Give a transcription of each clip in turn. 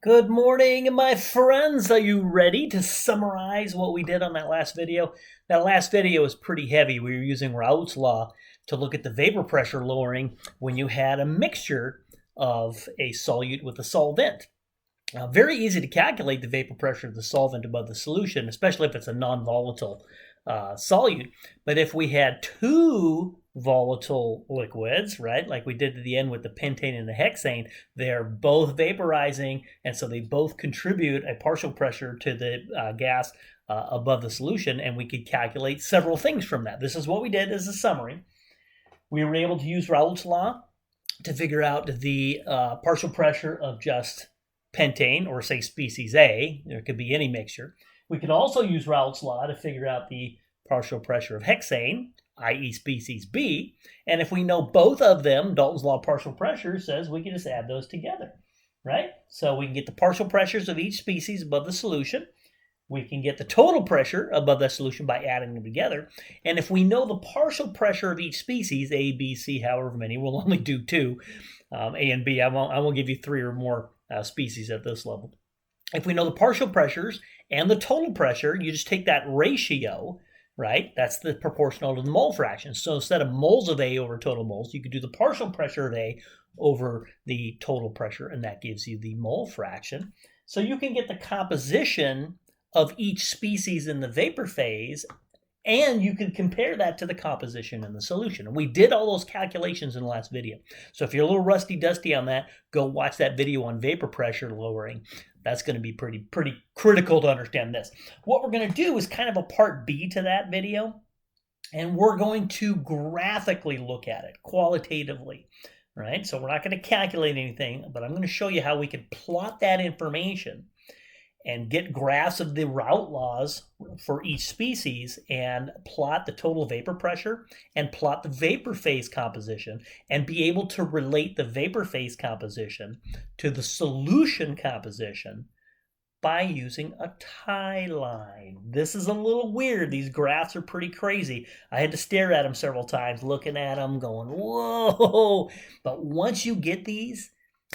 Good morning, my friends. Are you ready to summarize what we did on that last video? That last video was pretty heavy. We were using Raoult's law to look at the vapor pressure lowering when you had a mixture of a solute with a solvent. Very easy to calculate the vapor pressure of the solvent above the solution, especially if it's a non-volatile solute. But if we had two volatile liquids, right, like we did at the end with the pentane and the hexane, they're both vaporizing, and so they both contribute a partial pressure to the gas above the solution, and we could calculate several things from that. This is what we did as a summary. We were able to use Raoult's law to figure out the partial pressure of just pentane, or say species A. There could be any mixture. We could also use Raoult's law to figure out the partial pressure of hexane, i.e. species B. And if we know both of them, Dalton's law of partial pressure says we can just add those together, right? So we can get the partial pressures of each species above the solution. We can get the total pressure above the solution by adding them together. And if we know the partial pressure of each species, A, B, C, however many, we'll only do two, A and B. I won't give you three or more species at this level. If we know the partial pressures and the total pressure, you just take that ratio, right? That's the proportional to the mole fraction. So instead of moles of A over total moles, you could do the partial pressure of A over the total pressure, and that gives you the mole fraction. So you can get the composition of each species in the vapor phase, and you can compare that to the composition in the solution. And we did all those calculations in the last video. So if you're a little rusty-dusty on that, go watch that video on vapor pressure lowering. That's going to be pretty critical to understand this. What we're going to do is kind of a part B to that video, and we're going to graphically look at it, qualitatively, right? So we're not going to calculate anything, but I'm going to show you how we can plot that information and get graphs of the Raoult laws for each species and plot the total vapor pressure and plot the vapor phase composition and be able to relate the vapor phase composition to the solution composition by using a tie line. This is a little weird. These graphs are pretty crazy. I had to stare at them several times, looking at them, going, whoa. But once you get these,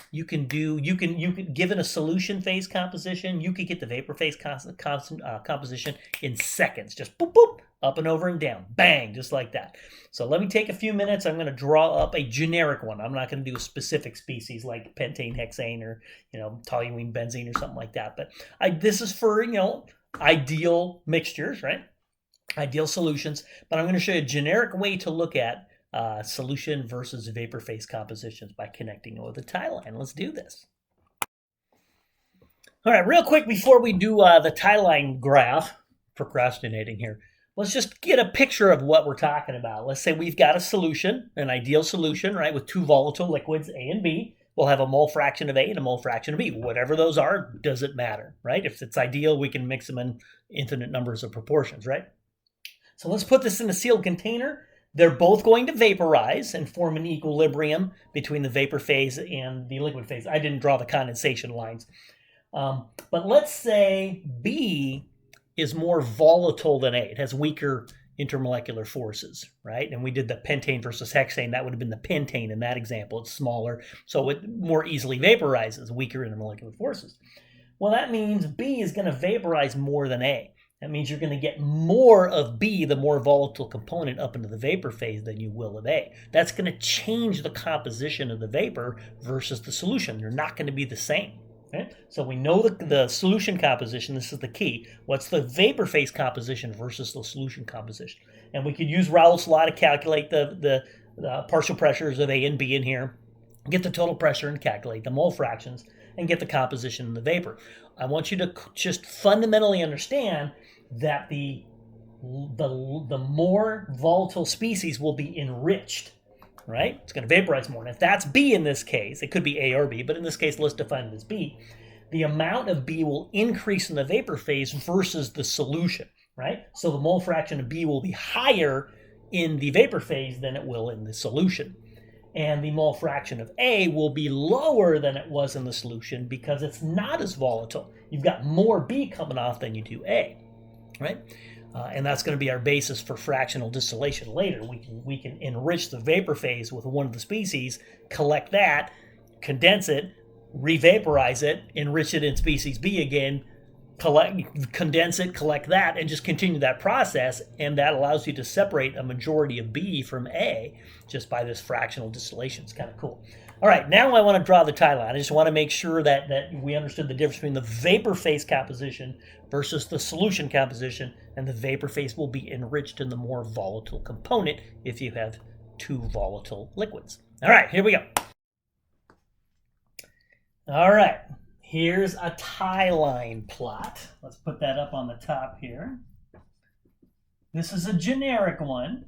you can given a solution phase composition, you could get the vapor phase composition in seconds. Just boop, boop, up and over and down. Bang, just like that. So let me take a few minutes. I'm going to draw up a generic one. I'm not going to do a specific species like pentane, hexane, or, toluene, benzene, or something like that. But this is for, ideal mixtures, right? Ideal solutions. But I'm going to show you a generic way to look at solution versus vapor phase compositions by connecting it with a tie line. Let's do this. All right, real quick before we do the tie line graph, procrastinating here, let's just get a picture of what we're talking about. Let's say we've got a solution, an ideal solution, right, with two volatile liquids, A and B. We'll have a mole fraction of A and a mole fraction of B. Whatever those are, doesn't matter, right? If it's ideal, we can mix them in infinite numbers of proportions, right? So let's put this in a sealed container. They're both going to vaporize and form an equilibrium between the vapor phase and the liquid phase. I didn't draw the condensation lines. But let's say B is more volatile than A. It has weaker intermolecular forces, right? And we did the pentane versus hexane. That would have been the pentane in that example. It's smaller, so it more easily vaporizes, weaker intermolecular forces. Well, that means B is going to vaporize more than A. That means you're going to get more of B, the more volatile component, up into the vapor phase than you will of A. That's going to change the composition of the vapor versus the solution. They're not going to be the same. Okay? So we know the solution composition. This is the key. What's the vapor phase composition versus the solution composition? And we could use Raoult's law to calculate the partial pressures of A and B in here, get the total pressure and calculate the mole fractions, and get the composition in the vapor. I want you to just fundamentally understand that the more volatile species will be enriched, right? It's going to vaporize more. And if that's B in this case, it could be A or B, but in this case, let's define it as B. The amount of B will increase in the vapor phase versus the solution, right? So the mole fraction of B will be higher in the vapor phase than it will in the solution. And the mole fraction of A will be lower than it was in the solution because it's not as volatile. You've got more B coming off than you do A, right? And that's going to be our basis for fractional distillation later. We can enrich the vapor phase with one of the species, collect that, condense it, revaporize it, enrich it in species B again, condense it, collect that, and just continue that process. And that allows you to separate a majority of B from A just by this fractional distillation. It's kind of cool. All right, now I want to draw the tie line. I just want to make sure that we understood the difference between the vapor phase composition versus the solution composition, and the vapor phase will be enriched in the more volatile component if you have two volatile liquids. All right, here we go. All right, here's a tie line plot. Let's put that up on the top here. This is a generic one.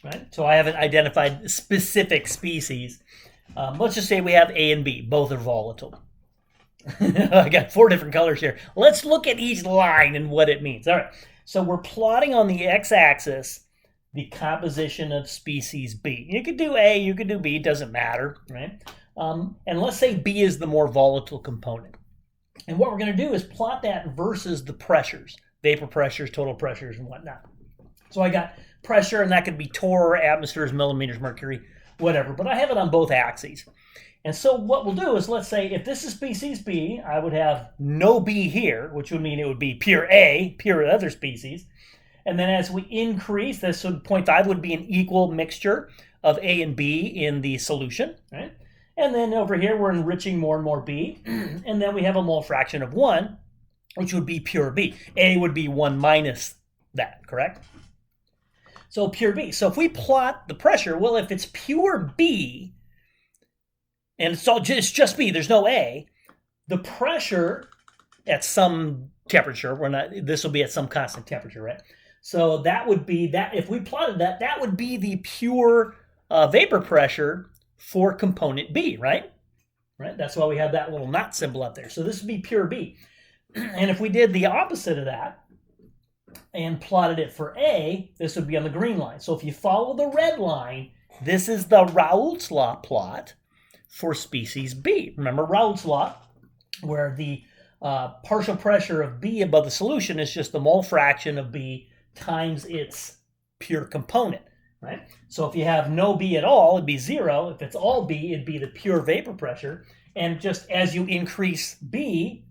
Right? So I haven't identified specific species. Let's just say we have A and B. Both are volatile. I got 4 different colors here. Let's look at each line and what it means. All right. So we're plotting on the x-axis the composition of species B. You could do A, you could do B. It doesn't matter. Right? And let's say B is the more volatile component. And what we're going to do is plot that versus the pressures. Vapor pressures, total pressures, and whatnot. So I got pressure, and that could be torr, atmospheres, millimeters, mercury, whatever. But I have it on both axes. And so what we'll do is, let's say if this is species B, I would have no B here, which would mean it would be pure A, pure other species. And then as we increase, this would 0.5 would be an equal mixture of A and B in the solution, right? And then over here, we're enriching more and more B. And then we have a mole fraction of 1, which would be pure B. A would be 1 minus that, correct? So pure B. So if we plot the pressure, well, if it's pure B, and it's just B, there's no A, the pressure at some temperature, this will be at some constant temperature, right? So that would be that, if we plotted that, that would be the pure vapor pressure for component B, right? Right. That's why we have that little knot symbol up there. So this would be pure B. And if we did the opposite of that, and plotted it for A, this would be on the green line. So if you follow the red line, this is the Raoult's law plot for species B. Remember Raoult's law, where the partial pressure of B above the solution is just the mole fraction of B times its pure component, right? So if you have no B at all, it'd be 0. If it's all B, it'd be the pure vapor pressure. And just as you increase B,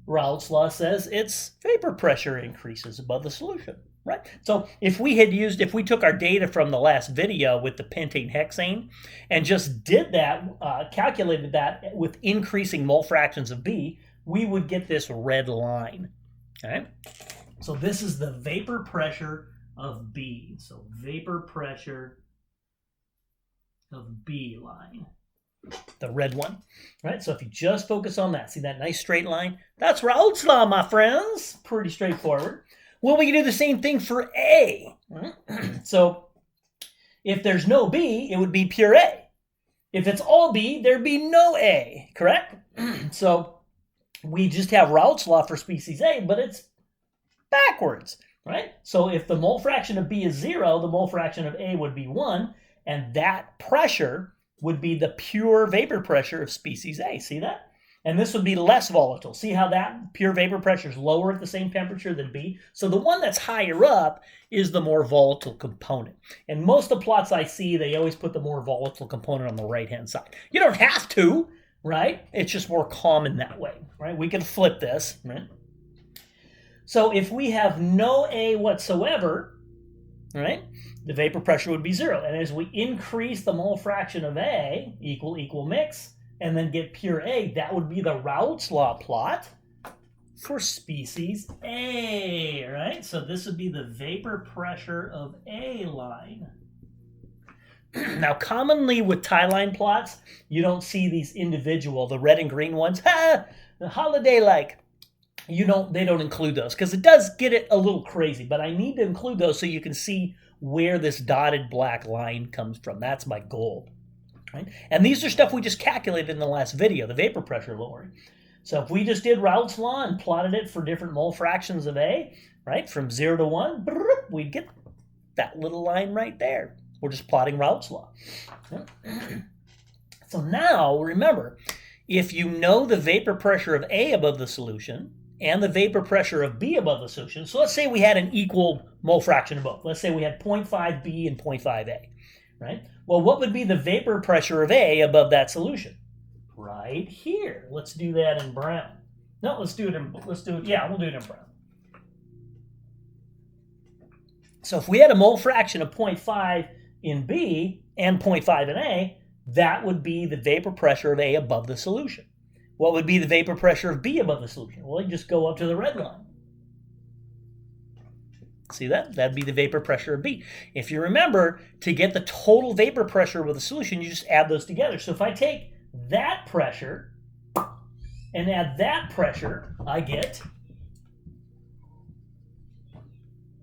Raoult's law says its vapor pressure increases above the solution, right? So if we took our data from the last video with the pentane hexane and just did that, calculated that with increasing mole fractions of B, we would get this red line, okay? So this is the vapor pressure of B. So vapor pressure of B line. The red one, right? So if you just focus on that, see that nice straight line? That's Raoult's law, my friends. Pretty straightforward. Well, we can do the same thing for A. So if there's no B, it would be pure A. If it's all B, there'd be no A, correct? So we just have Raoult's law for species A, but it's backwards, right? So if the mole fraction of B is 0, the mole fraction of A would be 1, and that pressure would be the pure vapor pressure of species A. See that? And this would be less volatile. See how that pure vapor pressure is lower at the same temperature than B? So the one that's higher up is the more volatile component. And most of the plots I see, they always put the more volatile component on the right-hand side. You don't have to, right? It's just more common that way, right? We can flip this, right? So if we have no A whatsoever, right, the vapor pressure would be 0. And as we increase the mole fraction of A, equal mix, and then get pure A, that would be the Raoult's law plot for species A, right? So this would be the vapor pressure of A line. Now, commonly with tie line plots, you don't see these individual, the red and green ones, the holiday-like. They don't include those because it does get it a little crazy, but I need to include those so you can see where this dotted black line comes from. That's my goal, right? And these are stuff we just calculated in the last video, the vapor pressure lowering. So if we just did Raoult's law and plotted it for different mole fractions of A, right, from 0 to 1, we'd get that little line right there. We're just plotting Raoult's law. So now, remember, if you know the vapor pressure of A above the solution and the vapor pressure of B above the solution, so let's say we had an equal mole fraction of both. Let's say we had 0.5 B and 0.5 A, right? Well, what would be the vapor pressure of A above that solution? right here. Let's do that in brown. No, we'll do it in brown. So if we had a mole fraction of 0.5 in B and 0.5 in A, that would be the vapor pressure of A above the solution. What would be the vapor pressure of B above the solution? Well, you just go up to the red line. See that? That'd be the vapor pressure of B. If you remember, to get the total vapor pressure with the solution, you just add those together. So if I take that pressure and add that pressure, I get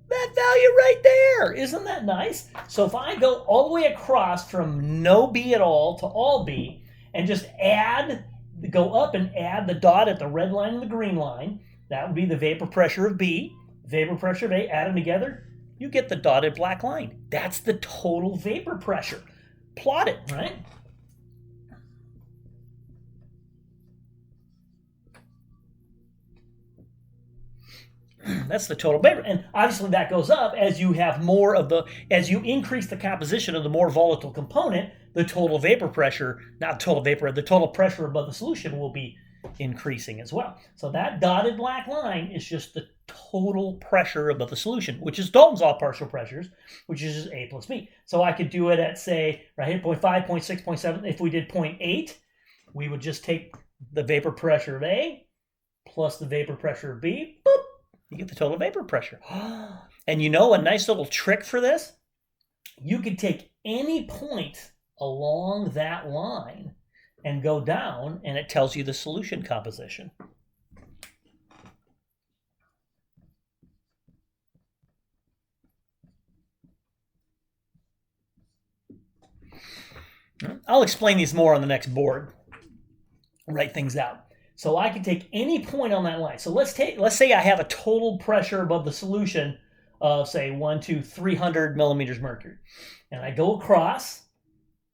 that value right there. Isn't that nice? So if I go all the way across from no B at all to all B and just go up and add the dot at the red line and the green line, that would be the vapor pressure of B, vapor pressure of A, add them together, you get the dotted black line. That's the total vapor pressure. Plot it, right? That's the total vapor. And obviously that goes up as you have more of as you increase the composition of the more volatile component, the total vapor pressure, not total vapor, the total pressure above the solution will be increasing as well. So that dotted black line is just the total pressure above the solution, which is Dalton's law of partial pressures, which is just A plus B. So I could do it at, say, right here, 0.5, 0.6, 0.7. If we did 0.8, we would just take the vapor pressure of A plus the vapor pressure of B, boop, you get the total vapor pressure. And you know a nice little trick for this? You could take any point along that line and go down, and it tells you the solution composition. I'll explain these more on the next board. Write things out. So I can take any point on that line. So let's say I have a total pressure above the solution of, say, 300 millimeters mercury. And I go across,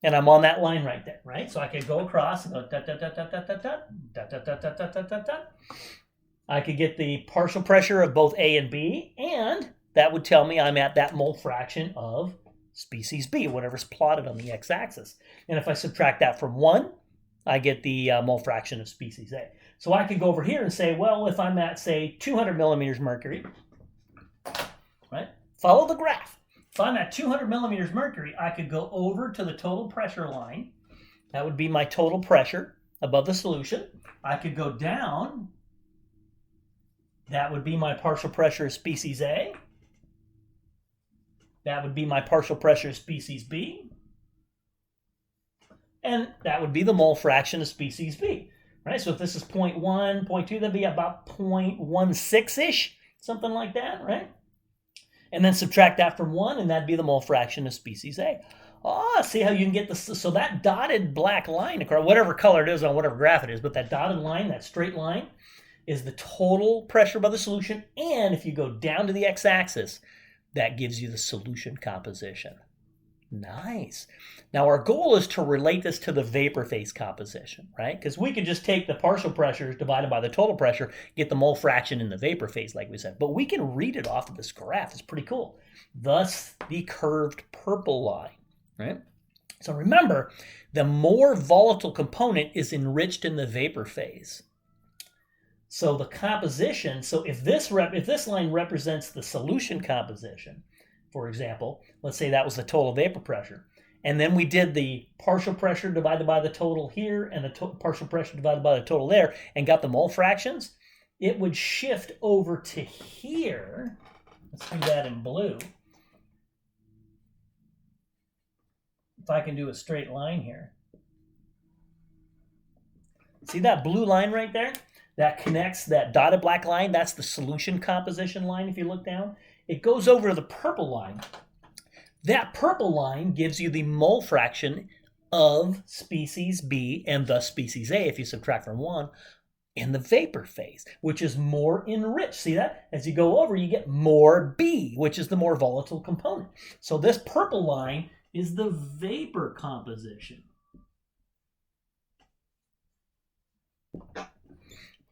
and I'm on that line right there, right? So I could go across and go dot, dot, dot, dot, dot, dot, dot, dot, dot, dot, dot, dot, dot, dot. I could get the partial pressure of both A and B, and that would tell me I'm at that mole fraction of species B, whatever's plotted on the x-axis. And if I subtract that from 1, I get the mole fraction of species A. So I could go over here and say, well, if I'm at, say, 200 millimeters mercury, right? Follow the graph. If I'm at 200 millimeters mercury, I could go over to the total pressure line. That would be my total pressure above the solution. I could go down. That would be my partial pressure of species A. That would be my partial pressure of species B. And that would be the mole fraction of species B, right? So if this is 0.1, 0.2, that'd be about 0.16-ish, something like that, right? And then subtract that from 1, and that'd be the mole fraction of species A. See how you can get this? So that dotted black line, across whatever color it is on whatever graph it is, but that dotted line, that straight line, is the total pressure above the solution. And if you go down to the x-axis, that gives you the solution composition. Nice. Now our goal is to relate this to the vapor phase composition, right? Because we could just take the partial pressures divided by the total pressure, get the mole fraction in the vapor phase, like we said. But we can read it off of this graph. It's pretty cool. Thus, the curved purple line, right? So remember, the more volatile component is enriched in the vapor phase. So the composition, so if this line represents the solution composition, for example, let's say that was the total vapor pressure, and then we did the partial pressure divided by the total here and the partial pressure divided by the total there and got the mole fractions, it would shift over to here. Let's do that in blue. If I can do a straight line here. See that blue line right there? That connects that dotted black line. That's the solution composition line if you look down. It goes over to the purple line. That purple line gives you the mole fraction of species B and thus species A, if you subtract from 1, in the vapor phase, which is more enriched. See that? As you go over, you get more B, which is the more volatile component. So this purple line is the vapor composition.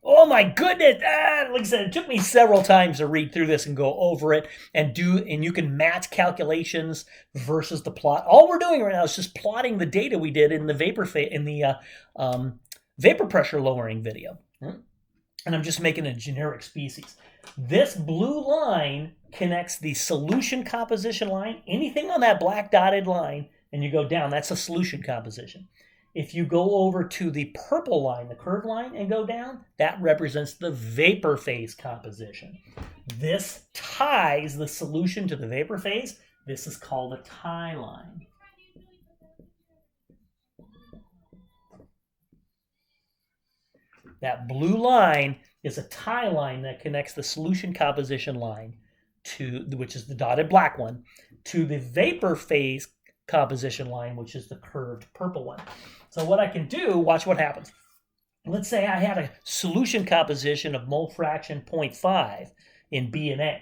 Oh my goodness! Like I said, it took me several times to read through this and go over it and you can match calculations versus the plot. All we're doing right now is just plotting the data we did in the vapor phase, in the vapor pressure lowering video. And I'm just making a generic species. This blue line connects the solution composition line. Anything on that black dotted line, and you go down, that's a solution composition. If you go over to the purple line, the curved line, and go down, that represents the vapor phase composition. This ties the solution to the vapor phase. This is called a tie line. That blue line is a tie line that connects the solution composition line to, which is the dotted black one, to the vapor phase composition line, which is the curved purple one. So what I can do, watch what happens. Let's say I had a solution composition of mole fraction 0.5 in B and A.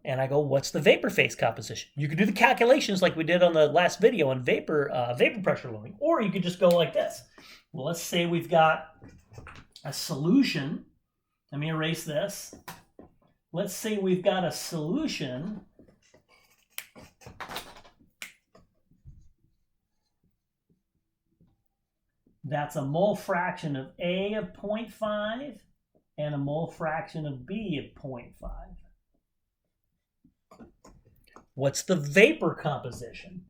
And I go, what's the vapor phase composition? You could do the calculations like we did on the last video on vapor pressure lowering, or you could just go like this. Well, let's say we've got a solution. Let me erase this. Let's say we've got a solution that's a mole fraction of A of 0.5 and a mole fraction of B of 0.5. What's the vapor composition?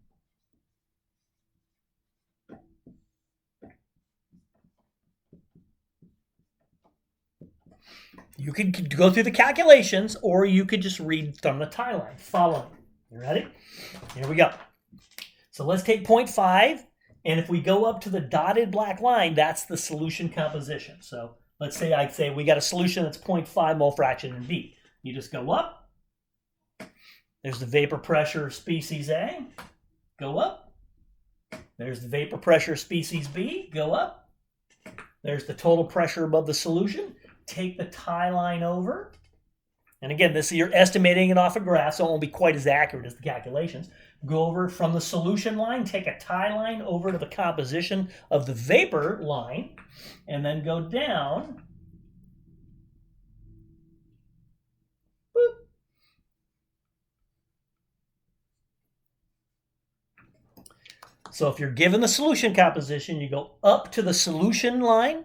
You could go through the calculations, or you could just read from the tie line. Follow me. You ready? Here we go. So let's take 0.5, and if we go up to the dotted black line, that's the solution composition. So let's say I'd say we got a solution that's 0.5 mole fraction in B. You just go up. There's the vapor pressure species A. Go up. There's the vapor pressure species B. Go up. There's the total pressure above the solution. Take the tie line over. And again, this you're estimating it off a graph, so it won't be quite as accurate as the calculations. Go over from the solution line, take a tie line over to the composition of the vapor line, and then go down. Boop. So if you're given the solution composition, you go up to the solution line,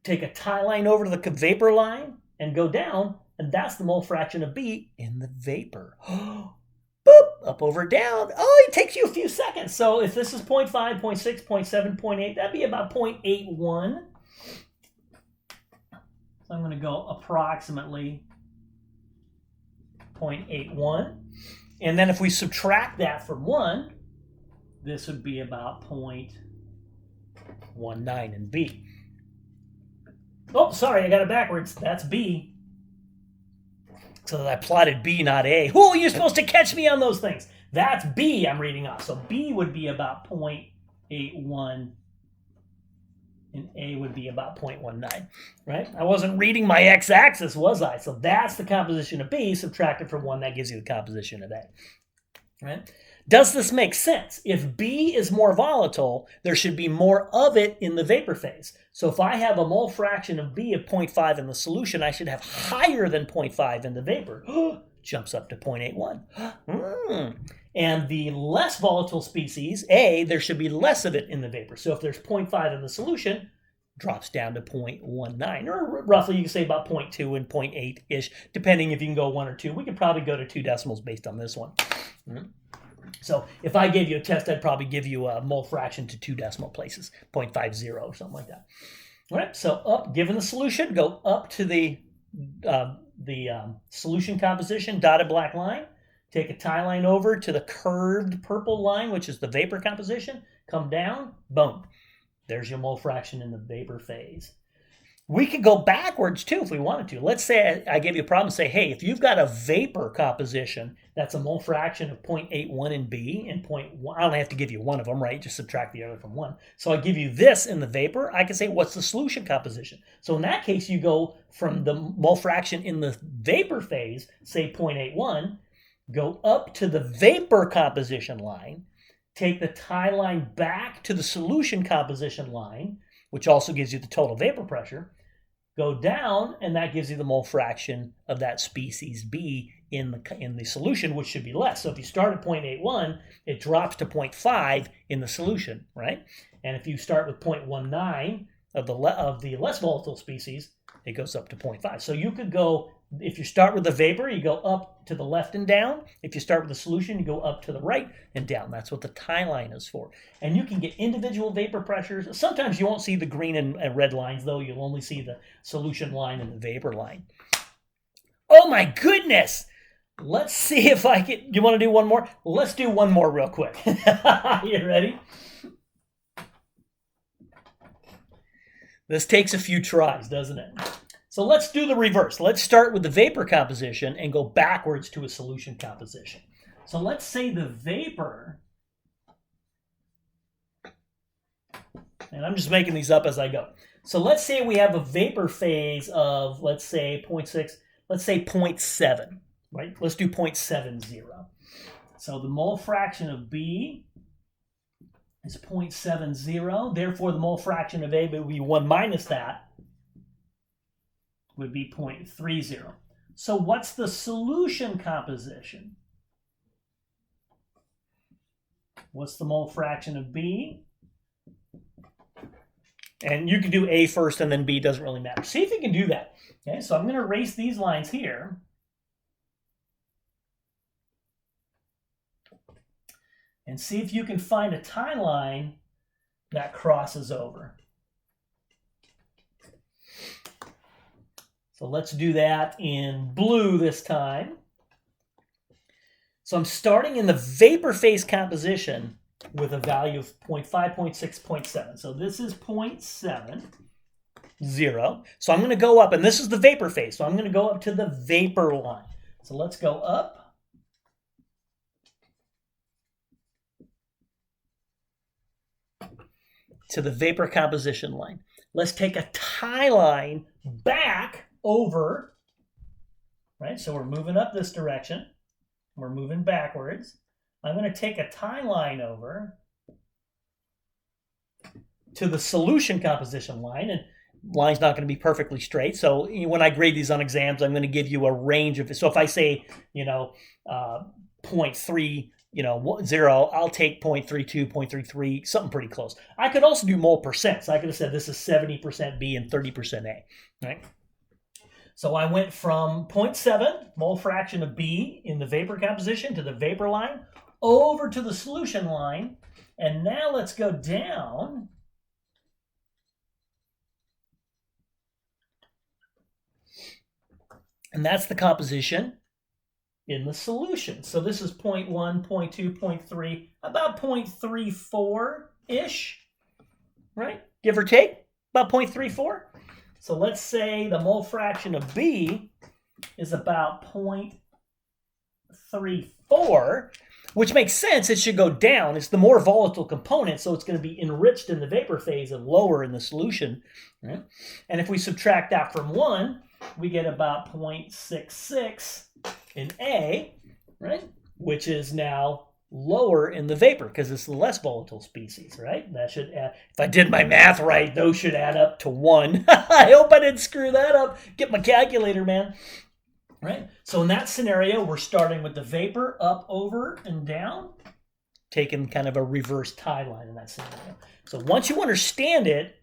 take a tie line over to the vapor line, and go down, and that's the mole fraction of B in the vapor. Boop, up, over, down. Oh, it takes you a few seconds. So if this is 0.5, 0.6, 0.7, 0.8, that'd be about 0.81. So I'm going to go approximately 0.81. And then if we subtract that from 1, this would be about 0.19 in B. Oh, sorry, I got it backwards. That's B. So I plotted B, not A. Oh, you're supposed to catch me on those things. That's B I'm reading off. So B would be about 0.81, and A would be about 0.19, right? I wasn't reading my x-axis, was I? So that's the composition of B. Subtracted from 1, that gives you the composition of A, right? Does this make sense? If B is more volatile, there should be more of it in the vapor phase. So if I have a mole fraction of B of 0.5 in the solution, I should have higher than 0.5 in the vapor. Jumps up to 0.81. And the less volatile species, A, there should be less of it in the vapor. So if there's 0.5 in the solution, drops down to 0.19, or roughly you can say about 0.2 and 0.8-ish, depending if you can go 1 or 2. We could probably go to 2 decimals based on this one. So if I gave you a test, I'd probably give you a mole fraction to 2 decimal places, 0.50 or something like that. All right, so up, given the solution, go up to the solution composition, dotted black line, take a tie line over to the curved purple line, which is the vapor composition, come down, boom. There's your mole fraction in the vapor phase. We could go backwards too if we wanted to. Let's say I gave you a problem and say, hey, if you've got a vapor composition that's a mole fraction of 0.81 in B and 0.1, I only have to give you one of them, right? Just subtract the other from 1. So I give you this in the vapor. I can say, what's the solution composition? So in that case, you go from the mole fraction in the vapor phase, say 0.81, go up to the vapor composition line, take the tie line back to the solution composition line, which also gives you the total vapor pressure, go down, and that gives you the mole fraction of that species B in the solution, which should be less. So if you start at 0.81, it drops to 0.5 in the solution, right? And if you start with 0.19 of the less volatile species, it goes up to 0.5. So you could go, if you start with the vapor, you go up to the left and down. If you start with the solution, you go up to the right and down. That's what the tie line is for. And you can get individual vapor pressures. Sometimes you won't see the green and red lines, though. You'll only see the solution line and the vapor line. Oh my goodness! Let's see if I can. You want to do one more? Let's do one more real quick. You ready? This takes a few tries, doesn't it? So let's do the reverse. Let's start with the vapor composition and go backwards to a solution composition. So let's say the vapor, and I'm just making these up as I go. So let's say we have a vapor phase of, let's say 0.6, let's say 0.7, right? Let's do 0.70. So the mole fraction of B is 0.70. Therefore, the mole fraction of A would be 1 minus that, would be 0.30. So what's the solution composition? What's the mole fraction of B? And you can do A first and then B, doesn't really matter. See if you can do that. Okay, so I'm going to erase these lines here. And see if you can find a tie line that crosses over. So let's do that in blue this time. So I'm starting in the vapor phase composition with a value of 0.5, 0.6, 0.7. So this is 0.70. So I'm going to go up, and this is the vapor phase. So I'm going to go up to the vapor line. So let's go up. To the vapor composition line. Let's take a tie line back over, right? So we're moving up this direction. We're moving backwards. I'm going to take a tie line over to the solution composition line, and line's not going to be perfectly straight. So when I grade these on exams, I'm going to give you a range of, so if I say, 0.3, 0, I'll take 0.32, 0.33, something pretty close. I could also do mole percent. So I could have said this is 70% B and 30% A, right? So I went from 0.7 mole fraction of B in the vapor composition to the vapor line over to the solution line. And now let's go down. And that's the composition in the solution. So this is 0.1, 0.2, 0.3, about 0.34-ish, right? Give or take, about 0.34. So let's say the mole fraction of B is about 0.34, which makes sense. It should go down. It's the more volatile component, so it's going to be enriched in the vapor phase and lower in the solution, right? And if we subtract that from 1, we get about 0.66 in A, right? Which is now lower in the vapor because it's the less volatile species, right? That should add, if I did my math right, those should add up to 1. I hope I didn't screw that up. Get my calculator, man. Right? So in that scenario, we're starting with the vapor up, over, and down, taking kind of a reverse tie line in that scenario. So once you understand it,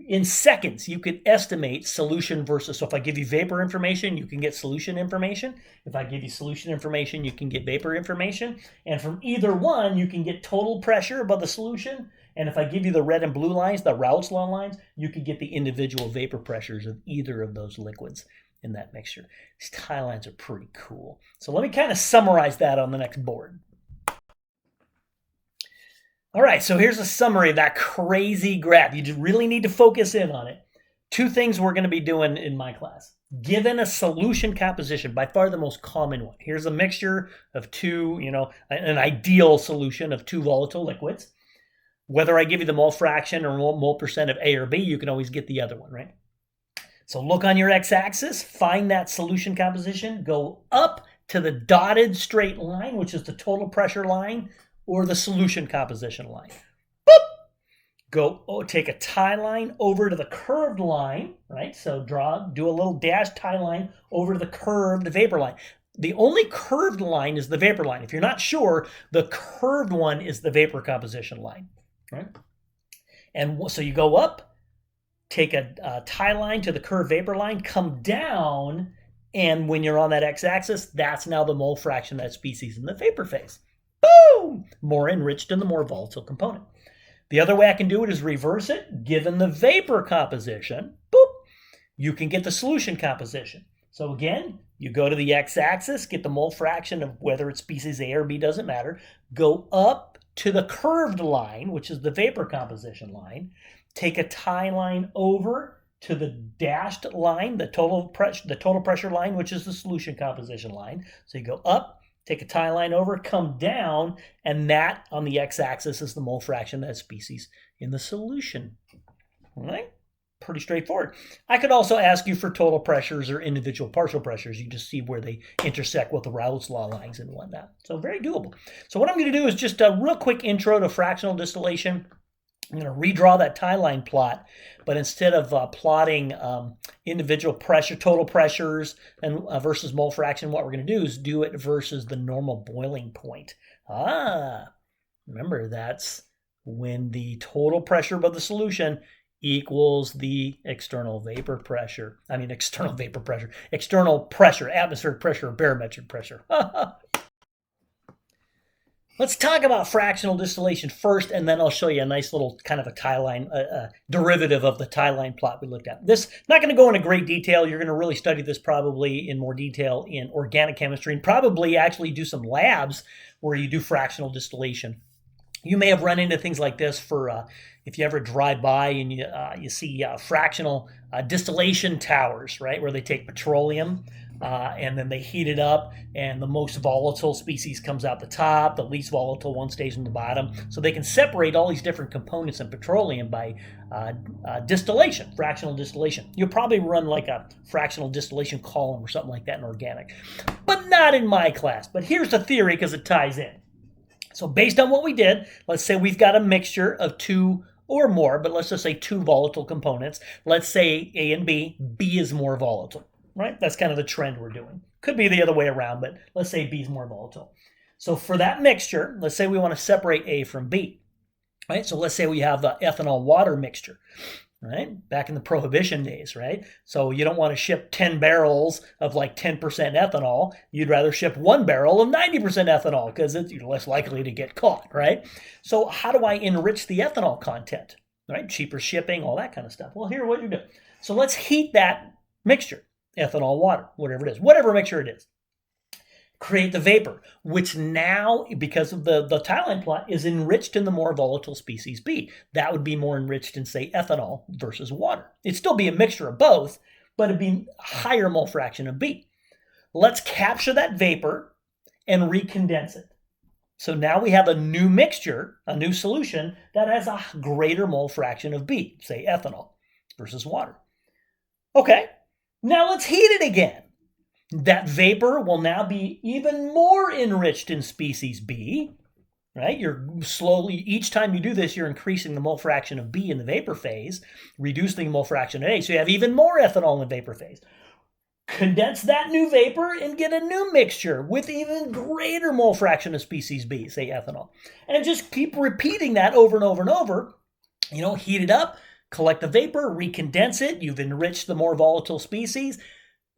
in seconds, you could estimate solution versus, so if I give you vapor information, you can get solution information. If I give you solution information, you can get vapor information. And from either one, you can get total pressure above the solution. And if I give you the red and blue lines, the Raoult's law lines, you can get the individual vapor pressures of either of those liquids in that mixture. These tie lines are pretty cool. So let me kind of summarize that on the next board. All right, so here's a summary of that crazy graph. You really need to focus in on it. 2 things we're going to be doing in my class. Given a solution composition, by far the most common one. Here's a mixture of 2, an ideal solution of 2 volatile liquids. Whether I give you the mole fraction or mole percent of A or B, you can always get the other one, right? So look on your x-axis, find that solution composition, go up to the dotted straight line, which is the total pressure line, or the solution composition line. Boop! Go take a tie line over to the curved line, right? So do a little dashed tie line over to the curved vapor line. The only curved line is the vapor line. If you're not sure, the curved one is the vapor composition line, right? And so you go up, take a tie line to the curved vapor line, come down, and when you're on that x-axis, that's now the mole fraction of that species in the vapor phase. Boom! More enriched in the more volatile component. The other way I can do it is reverse it. Given the vapor composition, boop, you can get the solution composition. So again, you go to the x-axis, get the mole fraction of whether it's species A or B, doesn't matter. Go up to the curved line, which is the vapor composition line. Take a tie line over to the dashed line, the total pressure line, which is the solution composition line. So you go up, take a tie line over, come down, and that on the x-axis is the mole fraction of that species in the solution. All right? Pretty straightforward. I could also ask you for total pressures or individual partial pressures. You just see where they intersect with the Raoult's law lines and whatnot. So very doable. So what I'm going to do is just a real quick intro to fractional distillation. I'm going to redraw that tie line plot, but instead of plotting individual pressure, total pressures and versus mole fraction, what we're going to do is do it versus the normal boiling point. Remember, that's when the total pressure above the solution equals the external pressure, atmospheric pressure, or barometric pressure. Let's talk about fractional distillation first, and then I'll show you a nice little kind of a tie line, derivative of the tie line plot we looked at. This, not going to go into great detail. You're going to really study this probably in more detail in organic chemistry and probably actually do some labs where you do fractional distillation. You may have run into things like this for if you ever drive by and you see fractional distillation towers, right, where they take petroleum and then they heat it up, and the most volatile species comes out the top, the least volatile one stays in the bottom. So they can separate all these different components in petroleum by distillation, fractional distillation. You'll probably run like a fractional distillation column or something like that in organic, but not in my class. But here's the theory because it ties in. So based on what we did, let's say we've got a mixture of two or more, but let's just say two volatile components. Let's say A and B. B is more volatile, right? That's kind of the trend we're doing. Could be the other way around, but let's say B is more volatile. So for that mixture, let's say we want to separate A from B, right? So let's say we have the ethanol water mixture, right? Back in the Prohibition days, right? So you don't want to ship 10 barrels of like 10% ethanol. You'd rather ship 1 barrel of 90% ethanol because you're less likely to get caught, right? So how do I enrich the ethanol content, right? Cheaper shipping, all that kind of stuff. Well, here, what you do. So let's heat that mixture, ethanol, water, whatever it is, whatever mixture it is. Create the vapor, which now, because of the tie line plot, is enriched in the more volatile species B. That would be more enriched in, say, ethanol versus water. It'd still be a mixture of both, but it'd be a higher mole fraction of B. Let's capture that vapor and recondense it. So now we have a new mixture, a new solution that has a greater mole fraction of B, say ethanol versus water. Okay, now let's heat it again. That vapor will now be even more enriched in species B, right? You're slowly, each time you do this, you're increasing the mole fraction of B in the vapor phase, reducing the mole fraction of A, so you have even more ethanol in the vapor phase. Condense that new vapor and get a new mixture with even greater mole fraction of species B, say ethanol. And just keep repeating that over and over and over. You know, heat it up, collect the vapor, recondense it, you've enriched the more volatile species,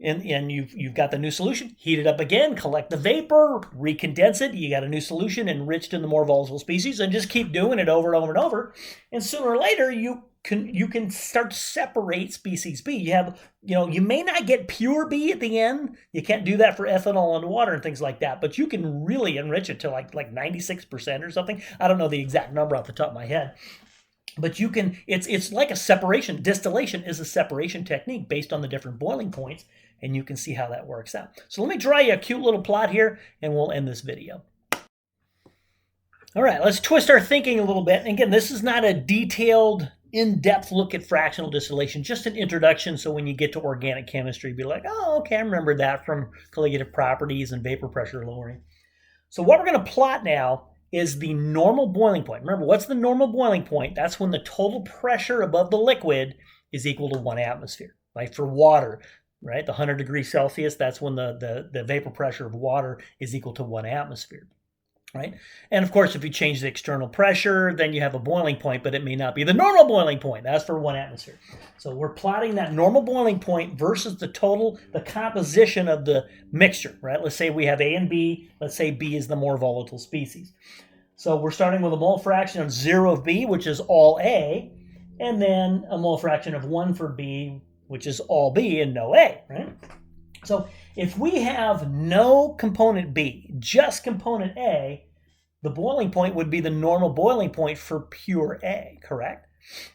and you've got the new solution. Heat it up again, collect the vapor, recondense it. You got a new solution enriched in the more volatile species, and just keep doing it over and over and over. And sooner or later, you can start to separate species B. You may not get pure B at the end. You can't do that for ethanol and water and things like that, but you can really enrich it to like 96% or something. I don't know the exact number off the top of my head. But you can, it's like a separation. Distillation is a separation technique based on the different boiling points, and you can see how that works out. So let me draw you a cute little plot here, and we'll end this video. All right, let's twist our thinking a little bit. And again, this is not a detailed, in-depth look at fractional distillation, just an introduction, so when you get to organic chemistry, be like, oh, okay, I remember that from colligative properties and vapor pressure lowering. So what we're going to plot now is the normal boiling point. Remember, what's the normal boiling point? That's when the total pressure above the liquid is equal to 1 atmosphere. Like for water, right? The 100 degrees Celsius, that's when the vapor pressure of water is equal to 1 atmosphere, right? And of course, if you change the external pressure, then you have a boiling point, but it may not be the normal boiling point. That's for 1 atmosphere. So we're plotting that normal boiling point versus the composition of the mixture, right? Let's say we have A and B. Let's say B is the more volatile species. So we're starting with a mole fraction of 0 of B, which is all A, and then a mole fraction of 1 for B, which is all B and no A, right? So if we have no component B, just component A, the boiling point would be the normal boiling point for pure A, correct?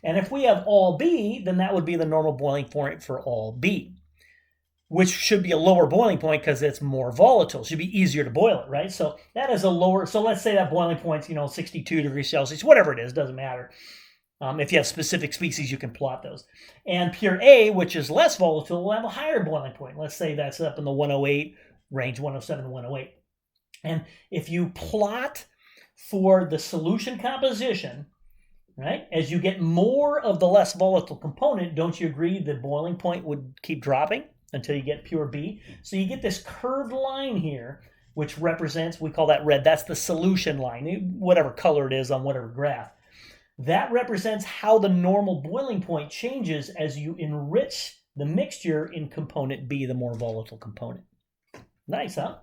And if we have all B, then that would be the normal boiling point for all B, which should be a lower boiling point because it's more volatile. It should be easier to boil it, right? So that is a lower, so let's say that boiling point's, 62 degrees Celsius, whatever it is, doesn't matter. If you have specific species, you can plot those. And pure A, which is less volatile, will have a higher boiling point. Let's say that's up in the 108 range, 107 to 108. And if you plot for the solution composition, right, as you get more of the less volatile component, don't you agree the boiling point would keep dropping until you get pure B? So you get this curved line here, which represents, we call that red, that's the solution line, whatever color it is on whatever graph. That represents how the normal boiling point changes as you enrich the mixture in component B, the more volatile component. Nice, huh?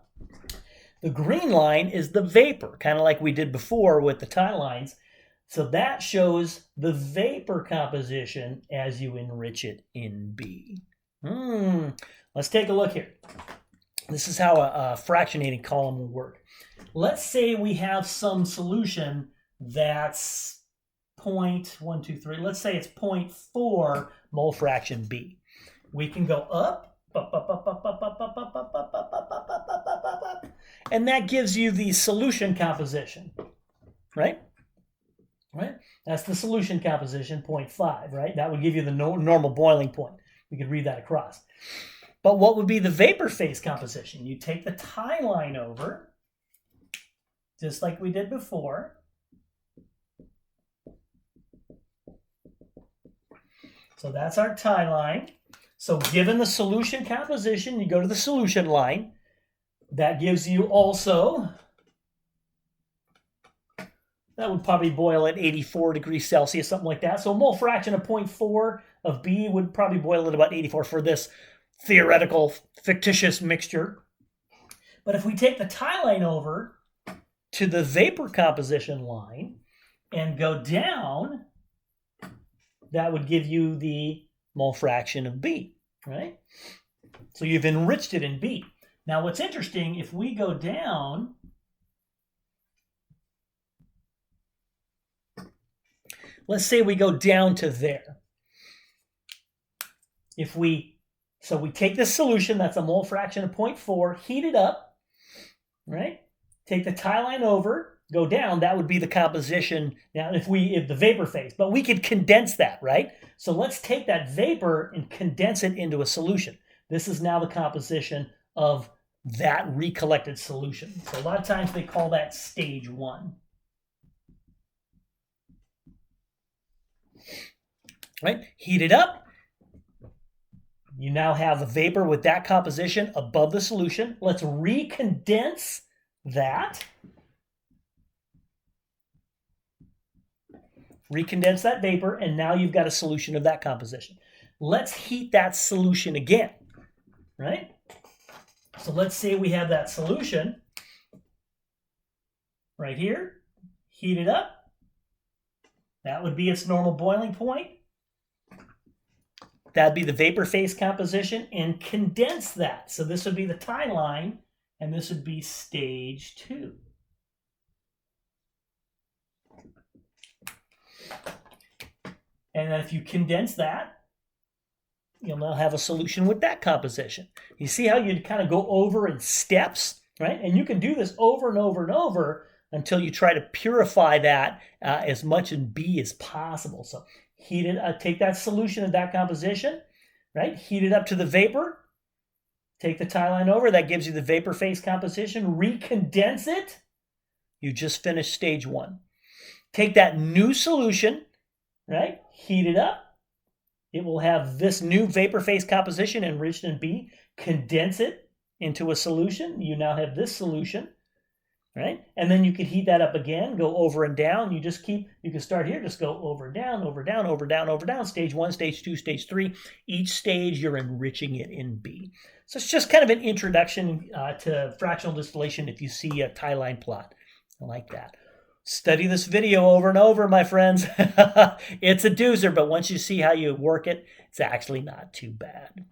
The green line is the vapor, kind of like we did before with the tie lines. So that shows the vapor composition as you enrich it in B. Let's take a look here. This is how a fractionating column will work. Let's say we have some solution that's 0.123. Let's say it's 0.4 mole fraction B. We can go up, and that gives you the solution composition, right? Right? That's the solution composition, 0.5, right? That would give you the normal boiling point. We could read that across. But what would be the vapor phase composition? You take the tie line over, just like we did before. So that's our tie line. So given the solution composition, you go to the solution line. That gives you also, that would probably boil at 84 degrees Celsius, something like that. So a mole fraction of 0.4 of B would probably boil at about 84 for this theoretical, fictitious mixture. But if we take the tie line over to the vapor composition line and go down, that would give you the mole fraction of B, right? So you've enriched it in B. Now what's interesting, if we go down, let's say we go down to there. So we take this solution, that's a mole fraction of 0.4, heat it up, right? Take the tie line over, go down, that would be the composition. Now, if the vapor phase, but we could condense that, right? So let's take that vapor and condense it into a solution. This is now the composition of that recollected solution. So a lot of times they call that stage 1. Right? Heat it up. You now have the vapor with that composition above the solution. Let's recondense that. Recondense that vapor, and now you've got a solution of that composition. Let's heat that solution again, right? So let's say we have that solution right here. Heat it up. That would be its normal boiling point. That'd be the vapor phase composition, and condense that. So this would be the tie line, and this would be stage 2. And then if you condense that, you'll now have a solution with that composition. You see how you kind of go over in steps, right? And you can do this over and over and over until you try to purify that as much in B as possible. So heat it, take that solution of that composition, right? Heat it up to the vapor. Take the tie line over. That gives you the vapor phase composition. Recondense it. You just finished stage 1. Take that new solution, right? Heat it up. it will have this new vapor phase composition enriched in B, condense it into a solution. You now have this solution, right? And then you could heat that up again, go over and down. You can start here, just go over, down, over, down, over, down, over, down. Stage 1, stage 2, stage 3. Each stage, you're enriching it in B. So it's just kind of an introduction to fractional distillation if you see a tie line plot. I like that. Study this video over and over, my friends. It's a doozer, but once you see how you work it, it's actually not too bad.